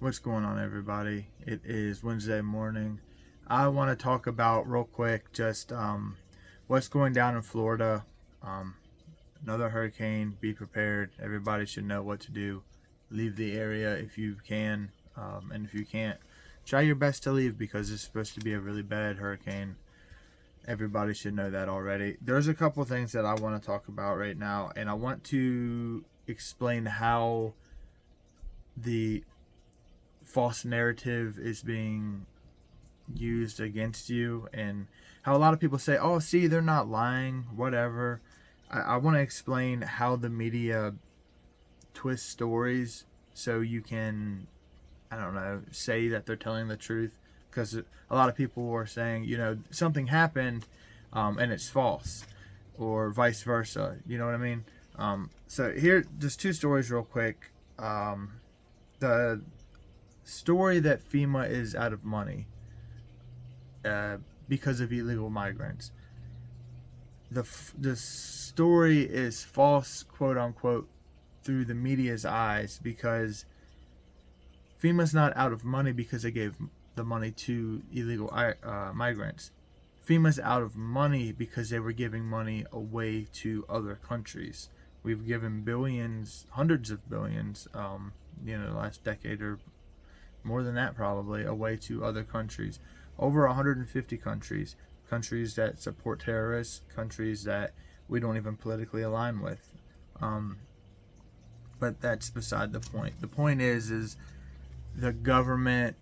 What's going on, everybody? It is Wednesday morning. I want to talk about real quick just what's going down in Florida. Um, Another hurricane. Be prepared. Everybody should know what to do. Leave the area if you can, and if you can't, try your best to leave because it's supposed to be a really bad hurricane. Everybody should know that already. There's a couple things that I want to talk about right now, and I want to explain how the false narrative is being used against you, and how a lot of people say, oh, see, they're not lying, whatever. I want to explain how the media twists stories so you can, I don't know, say that they're telling the truth, because a lot of people are saying, something happened, and it's false, or vice versa, you know what I mean? So here, just two stories real quick. The story that FEMA is out of money because of illegal migrants. The story is false, quote unquote, through the media's eyes, because FEMA's not out of money because they gave the money to illegal migrants. FEMA's out of money because they were giving money away to other countries. We've given billions, hundreds of billions, the last decade or more than that probably, away to other countries. Over 150 countries. Countries that support terrorists, countries that we don't even politically align with. But that's beside the point. The point is the government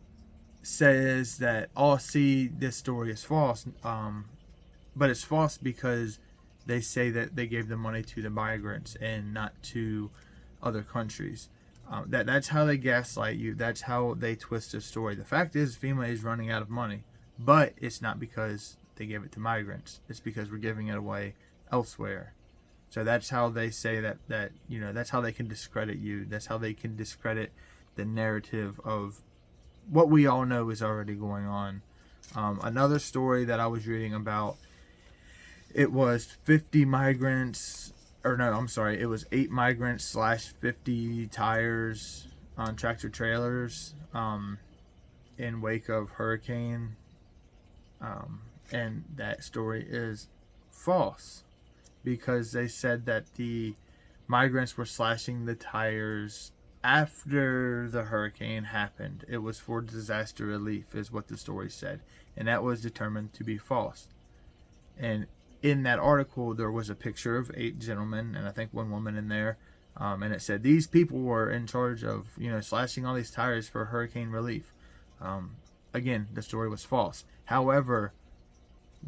says that, oh, see, this story is false. But it's false because they say that they gave the money to the migrants and not to other countries. That's how they gaslight you. That's how they twist the story. The fact is, FEMA is running out of money, but it's not because they gave it to migrants. It's because we're giving it away elsewhere. So that's how they say that that's how they can discredit you. That's how they can discredit the narrative of what we all know is already going on. Another story that I was reading about, it was 50 migrants, or no, I'm sorry, it was 8 migrants slash 50 tires on tractor trailers in wake of hurricane. And that story is false, because they said that the migrants were slashing the tires after the hurricane happened. It was for disaster relief, is what the story said, and that was determined to be false. And in that article, there was a picture of 8 gentlemen and I think 1 woman in there, and it said these people were in charge of slashing all these tires for hurricane relief. Again, the story was false. However,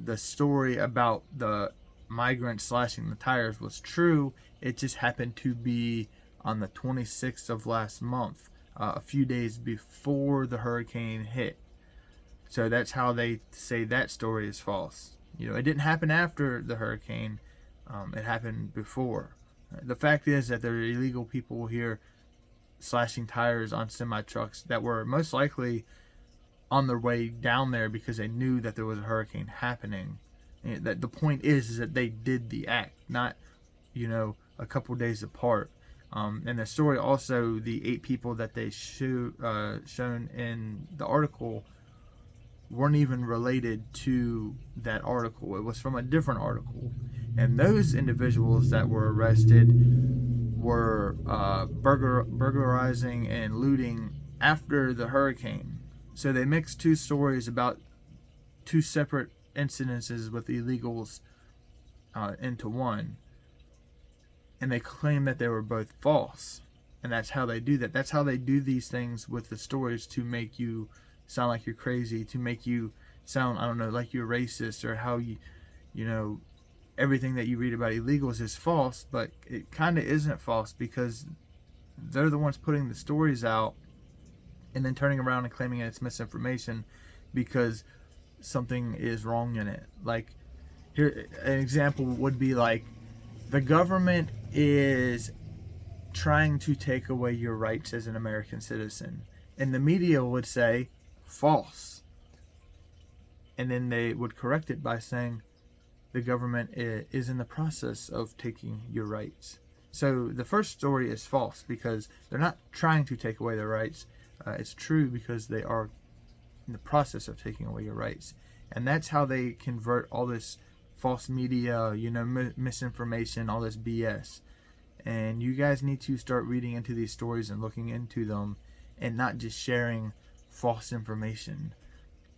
the story about the migrants slashing the tires was true. It just happened to be on the 26th of last month, a few days before the hurricane hit. So that's how they say that story is false. It didn't happen after the hurricane. It happened before. The fact is that there are illegal people here slashing tires on semi-trucks that were most likely on their way down there because they knew that there was a hurricane happening. And that the point is that they did the act, not a couple days apart. And the story also, the 8 people that they shown in the article weren't even related to that article. It was from a different article, and those individuals that were arrested were burglarizing and looting after the hurricane. So they mixed 2 stories about 2 separate incidences with illegals into one, and they claim that they were both false. And that's how they do that. That's how they do these things with the stories, to make you sound like you're crazy, to make you sound, I don't know, like you're racist, or how everything that you read about illegals is false. But it kind of isn't false, because they're the ones putting the stories out and then turning around and claiming it's misinformation because something is wrong in it. Like, here, an example would be like, the government is trying to take away your rights as an American citizen, and the media would say false, and then they would correct it by saying the government is in the process of taking your rights. So the first story is false because they're not trying to take away their rights. It's true because they are in the process of taking away your rights. And that's how they convert all this false media, misinformation, all this BS. And you guys need to start reading into these stories and looking into them and not just sharing false information.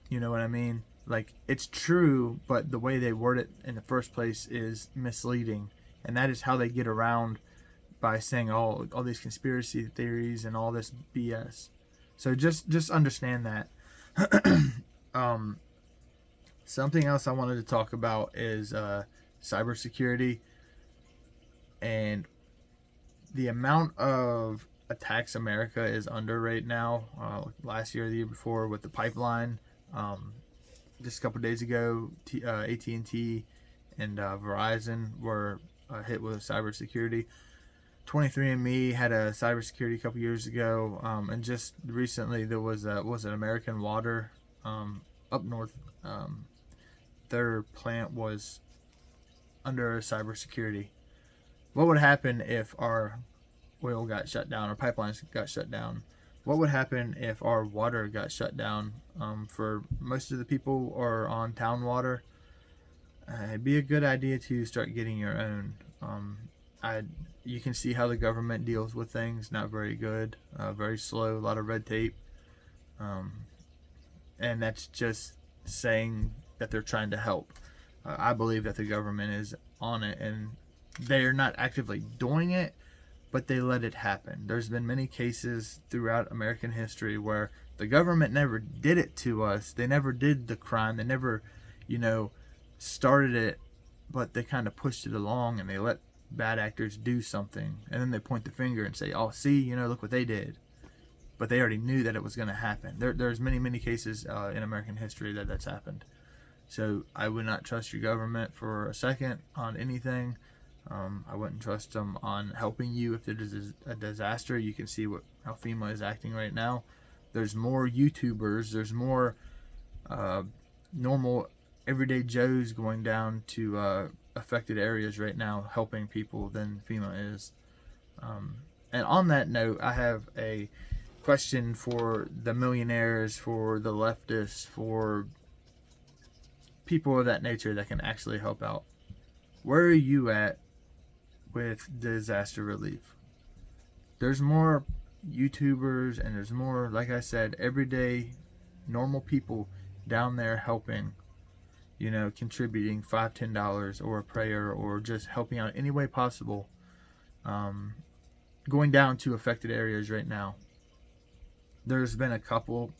You know what I mean? Like, it's true, but the way they word it in the first place is misleading. And that is how they get around by saying all these conspiracy theories and all this BS. So just understand that. Something else I wanted to talk about is cybersecurity and the amount of attacks America is under right now. Last year, the year before, with the pipeline. Just a couple of days ago, AT&T and Verizon were hit with cybersecurity. 23andMe had a cybersecurity a couple years ago, and just recently there was an American Water up north. Their plant was under cybersecurity. What would happen if our oil got shut down, our pipelines got shut down? What would happen if our water got shut down? For most of the people are on town water. It'd be a good idea to start getting your own. You can see how the government deals with things. Not very good, very slow, a lot of red tape. And that's just saying that they're trying to help. I believe that the government is on it, and they're not actively doing it, but they let it happen. There's been many cases throughout American history where the government never did it to us. They never did the crime. They never, started it, but they kind of pushed it along, and they let bad actors do something, and then they point the finger and say, "Oh, see, look what they did." But they already knew that it was going to happen. There's many cases in American history that's happened. So I would not trust your government for a second on anything. I wouldn't trust them on helping you if there's a disaster. You can see how FEMA is acting right now. There's more YouTubers. There's more normal everyday Joes going down to affected areas right now helping people than FEMA is. And on that note, I have a question for the millionaires, for the leftists, for people of that nature that can actually help out. Where are you at with disaster relief? There's more YouTubers and there's more, like I said, everyday normal people down there helping, contributing $5, $10 or a prayer or just helping out any way possible, going down to affected areas right now. There's been a couple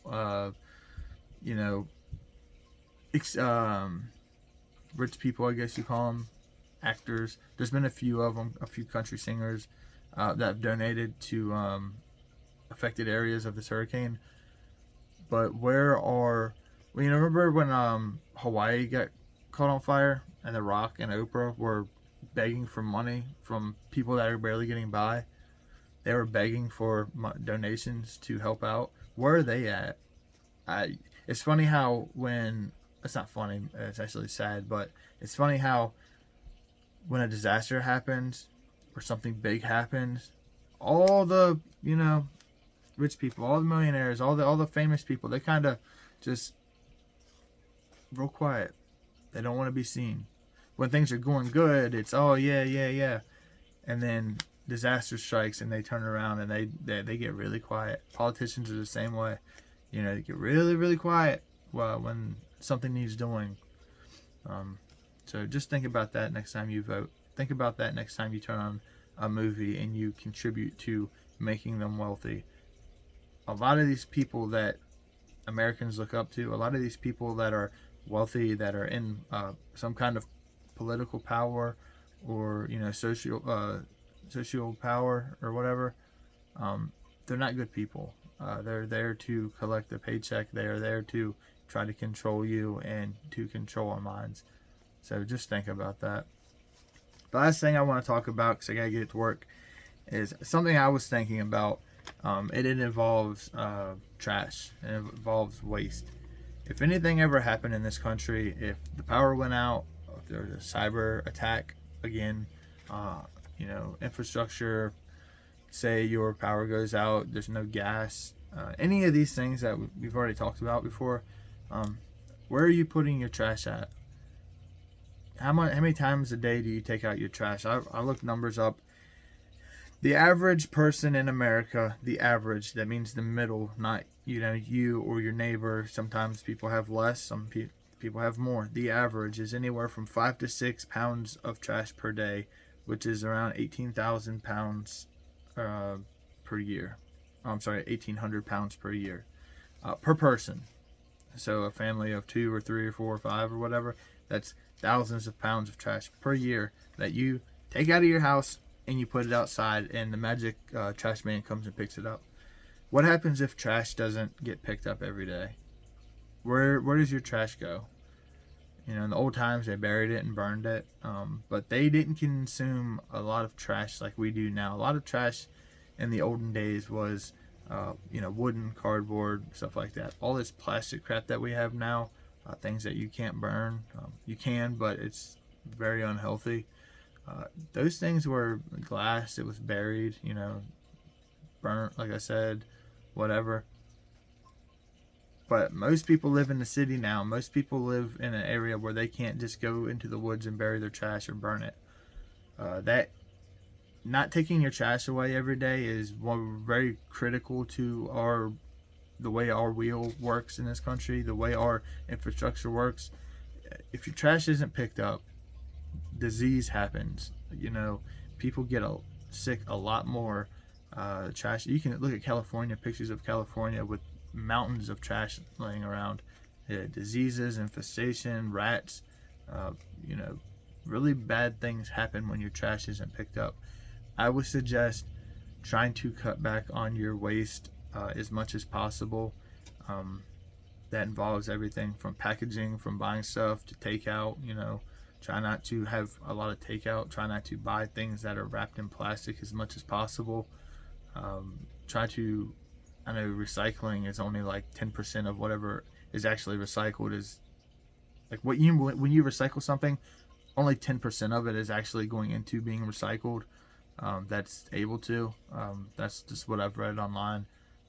rich people, I guess you call them, actors. There's been a few of them, a few country singers that have donated to affected areas of this hurricane. But remember when Hawaii got caught on fire and The Rock and Oprah were begging for money from people that are barely getting by? They were begging for donations to help out. Where are they at? It's funny how it's not funny, it's actually sad, but it's funny how when a disaster happens or something big happens, all the, rich people, all the millionaires, all the famous people, they kind of just real quiet. They don't want to be seen. When things are going good, it's, oh, yeah. And then disaster strikes and they turn around and they get really quiet. Politicians are the same way. They get really, really quiet when something needs doing. So just think about that next time you vote. Think about that next time you turn on a movie and you contribute to making them wealthy. A lot of these people that Americans look up to, a lot of these people that are wealthy, that are in some kind of political power or social power or whatever, they're not good people. They're there to collect a paycheck. They are there to try to control you and to control our minds. So just think about that. The last thing I want to talk about, because I got to get to work, is something I was thinking about. It involves trash. It involves waste. If anything ever happened in this country, if the power went out, if there was a cyber attack again, infrastructure. Say your power goes out, there's no gas, any of these things that we've already talked about before. um, where are you putting your trash at? How many times a day do you take out your trash? I looked numbers up. The average person in America, the average, that means the middle, not you or your neighbor. Sometimes people have less, people have more. The average is anywhere from 5 to 6 pounds of trash per day, which is around 18,000 pounds per year. I'm sorry, 1,800 pounds per year, per person. So a family of 2 or 3 or 4 or 5 or whatever, that's thousands of pounds of trash per year that you take out of your house and you put it outside, and the magic trash man comes and picks it up. What happens if trash doesn't get picked up every day? Where does your trash go? In the old times they buried it and burned it, but they didn't consume a lot of trash like we do now. A lot of trash in the olden days was wooden, cardboard, stuff like that. All this plastic crap that we have now, things that you can't burn, you can, but it's very unhealthy. Those things were glass. It was buried, burnt, like I said, whatever. But most people live in the city now. Most people live in an area where they can't just go into the woods and bury their trash or burn it. That not taking your trash away every day is very critical to the way our wheel works in this country, the way our infrastructure works. If your trash isn't picked up, disease happens. People get sick a lot more. Trash. You can look at California, pictures of California with mountains of trash laying around. Diseases, infestation, rats. Really bad things happen when your trash isn't picked up. I would suggest trying to cut back on your waste as much as possible. That involves everything from packaging, from buying stuff to takeout. Try not to have a lot of takeout. Try not to buy things that are wrapped in plastic as much as possible. I know recycling is only like 10% of whatever is actually recycled. Is like when you recycle something, only 10% of it is actually going into being recycled. That's able to. That's just what I've read online.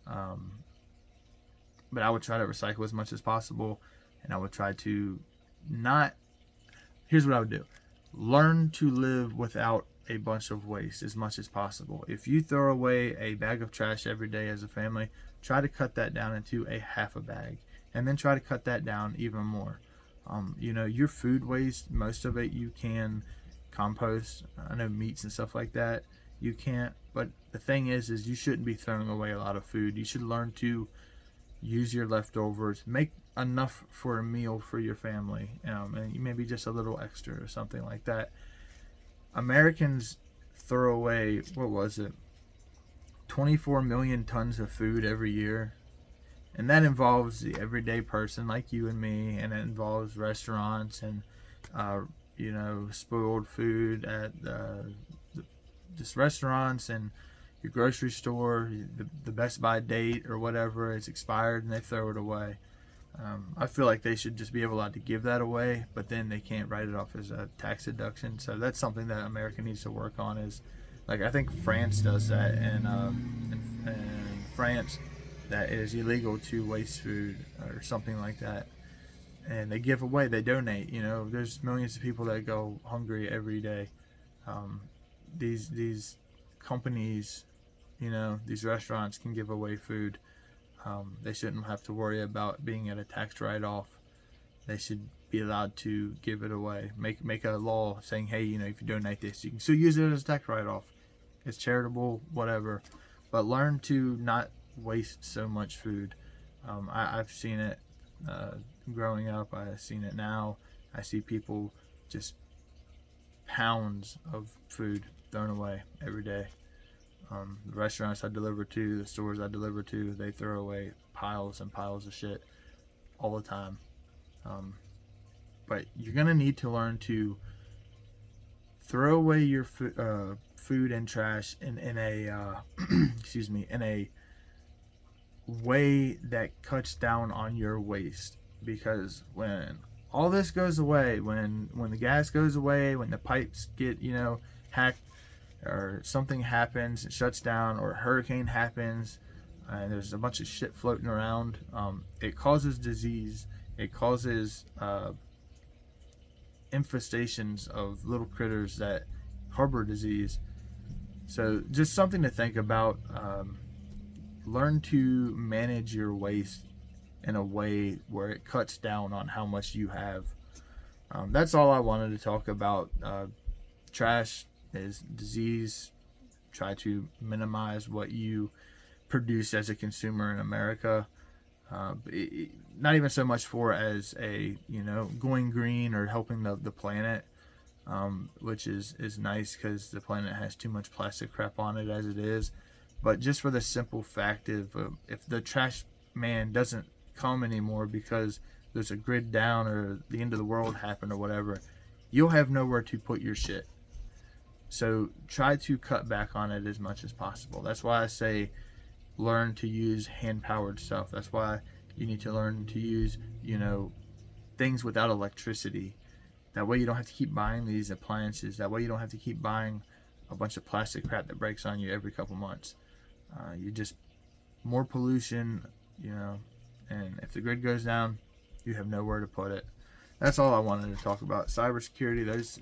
But I would try to recycle as much as possible, and I would try to not. Here's what I would do: learn to live without a bunch of waste as much as possible. If you throw away a bag of trash every day as a family, try to cut that down into a half a bag, and then try to cut that down even more. Your food waste, most of it you can compost. I know meats and stuff like that you can't, but the thing is you shouldn't be throwing away a lot of food. You should learn to use your leftovers, make enough for a meal for your family, and maybe just a little extra or something like that. Americans throw away, what was it, 24 million tons of food every year, and that involves the everyday person like you and me, and it involves restaurants and spoiled food at just restaurants, and your grocery store, the Best By date or whatever is expired and they throw it away. I feel like they should just be allowed to give that away, but then they can't write it off as a tax deduction. So that's something that America needs to work on. Is like, I think France does that, and in France that it is illegal to waste food or something like that, and they give away, they donate. There's millions of people that go hungry every day. These companies, these restaurants can give away food. They shouldn't have to worry about being at a tax write-off. They should be allowed to give it away. Make a law saying, hey, if you donate this, you can still use it as a tax write-off. It's charitable, whatever. But learn to not waste so much food. I've seen it growing up. I've seen it now. I see people just pounds of food thrown away every day. The restaurants I deliver to, the stores I deliver to, they throw away piles and piles of shit all the time. But you're gonna need to learn to throw away your food and trash in a excuse me, in a way that cuts down on your waste. Because when all this goes away, when the gas goes away, when the pipes get hacked, or something happens, it shuts down, or a hurricane happens, and there's a bunch of shit floating around, it causes disease. It causes infestations of little critters that harbor disease. So just something to think about. Learn to manage your waste in a way where it cuts down on how much you have. That's all I wanted to talk about. Trash is disease. Try to minimize what you produce as a consumer in America. Not even so much for as a going green or helping the planet, which is nice because the planet has too much plastic crap on it as it is. But just for the simple fact of if the trash man doesn't come anymore because there's a grid down or the end of the world happened or whatever, you'll have nowhere to put your shit. So try to cut back on it as much as possible. That's why I say learn to use hand-powered stuff. That's why you need to learn to use, things without electricity. That way you don't have to keep buying these appliances. That way you don't have to keep buying a bunch of plastic crap that breaks on you every couple months. You just more pollution, and if the grid goes down, you have nowhere to put it. That's all I wanted to talk about. Cybersecurity. That's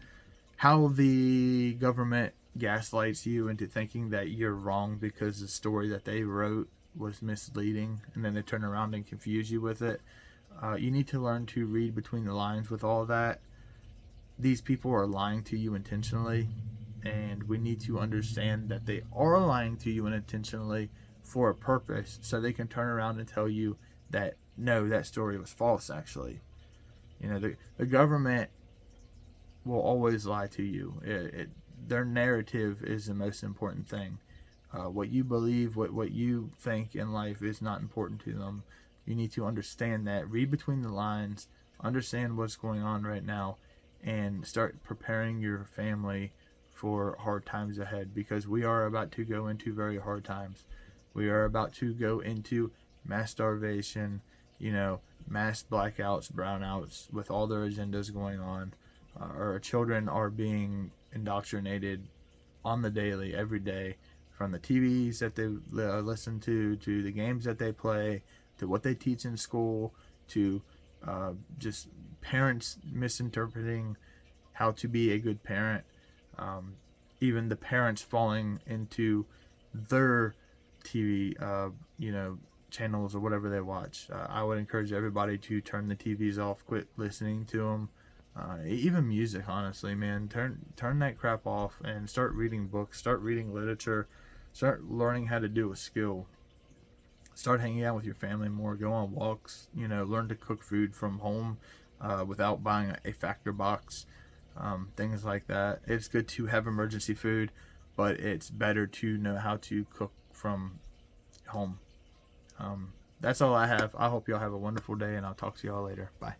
how the government gaslights you into thinking that you're wrong because the story that they wrote was misleading, and then they turn around and confuse you with it. You need to learn to read between the lines with all that. These people are lying to you intentionally, and we need to understand that they are lying to you intentionally for a purpose, so they can turn around and tell you that no, that story was false. Actually, the government will always lie to you. Their narrative is the most important thing. What you believe, what you think in life is not important to them. You need to understand that. Read between the lines. Understand what's going on right now, and start preparing your family for hard times ahead, because we are about to go into very hard times. We are about to go into mass starvation, mass blackouts, brownouts, with all their agendas going on. Our children are being indoctrinated on the daily, every day, from the TVs that they listen to the games that they play, to what they teach in school, to just parents misinterpreting how to be a good parent. Even the parents falling into their TV, channels or whatever they watch. I would encourage everybody to turn the TVs off, quit listening to them. Even music, honestly, man, turn that crap off and start reading books, start reading literature, start learning how to do a skill, start hanging out with your family more, go on walks, learn to cook food from home without buying a factor box, things like that. It's good to have emergency food, but it's better to know how to cook from home. That's all I have. I hope y'all have a wonderful day, and I'll talk to y'all later. Bye.